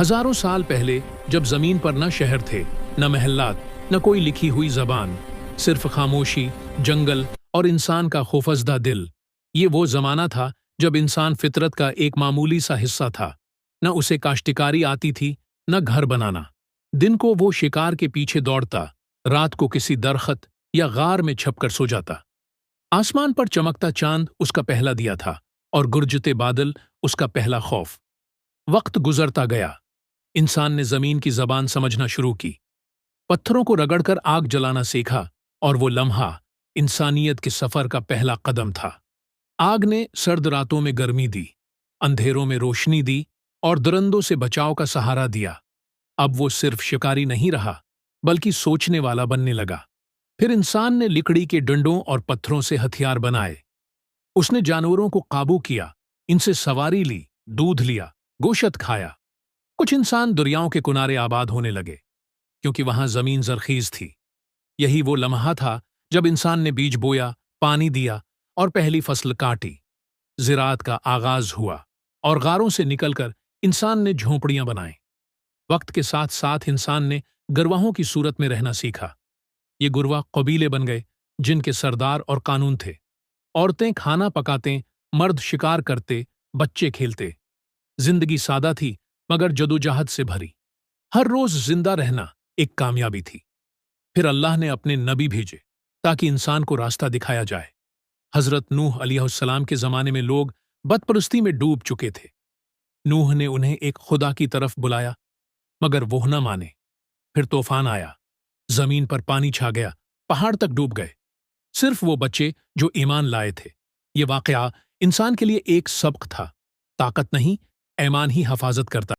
ہزاروں سال پہلے جب زمین پر نہ شہر تھے، نہ محلات، نہ کوئی لکھی ہوئی زبان، صرف خاموشی، جنگل اور انسان کا خوفزدہ دل۔ یہ وہ زمانہ تھا جب انسان فطرت کا ایک معمولی سا حصہ تھا۔ نہ اسے کاشتکاری آتی تھی، نہ گھر بنانا۔ دن کو وہ شکار کے پیچھے دوڑتا، رات کو کسی درخت یا غار میں چھپ کر سو جاتا۔ آسمان پر چمکتا چاند اس کا پہلا دیا تھا، اور گرجتے بادل اس کا پہلا خوف۔ وقت گزرتا گیا، انسان نے زمین کی زبان سمجھنا شروع کی، پتھروں کو رگڑ کر آگ جلانا سیکھا، اور وہ لمحہ انسانیت کے سفر کا پہلا قدم تھا۔ آگ نے سرد راتوں میں گرمی دی، اندھیروں میں روشنی دی، اور درندوں سے بچاؤ کا سہارا دیا۔ اب وہ صرف شکاری نہیں رہا، بلکہ سوچنے والا بننے لگا۔ پھر انسان نے لکڑی کے ڈنڈوں اور پتھروں سے ہتھیار بنائے۔ اس نے جانوروں کو قابو کیا، ان سے سواری لی، دودھ لیا، گوشت کھایا۔ کچھ انسان دریاؤں کے کنارے آباد ہونے لگے، کیونکہ وہاں زمین زرخیز تھی۔ یہی وہ لمحہ تھا جب انسان نے بیج بویا، پانی دیا، اور پہلی فصل کاٹی۔ زراعت کا آغاز ہوا، اور غاروں سے نکل کر انسان نے جھونپڑیاں بنائیں۔ وقت کے ساتھ ساتھ انسان نے گروہوں کی صورت میں رہنا سیکھا۔ یہ گروہ قبیلے بن گئے، جن کے سردار اور قانون تھے۔ عورتیں کھانا پکاتے، مرد شکار کرتے، بچے کھیلتے۔ زندگی سادہ تھی، مگر جدوجہد سے بھری۔ ہر روز زندہ رہنا ایک کامیابی تھی۔ پھر اللہ نے اپنے نبی بھیجے تاکہ انسان کو راستہ دکھایا جائے۔ حضرت نوح علیہ السلام کے زمانے میں لوگ بت پرستی میں ڈوب چکے تھے۔ نوح نے انہیں ایک خدا کی طرف بلایا، مگر وہ نہ مانے۔ پھر طوفان آیا، زمین پر پانی چھا گیا، پہاڑ تک ڈوب گئے۔ صرف وہ بچے جو ایمان لائے تھے۔ یہ واقعہ انسان کے لیے ایک سبق تھا، طاقت نہیں، ایمان ہی حفاظت کرتا۔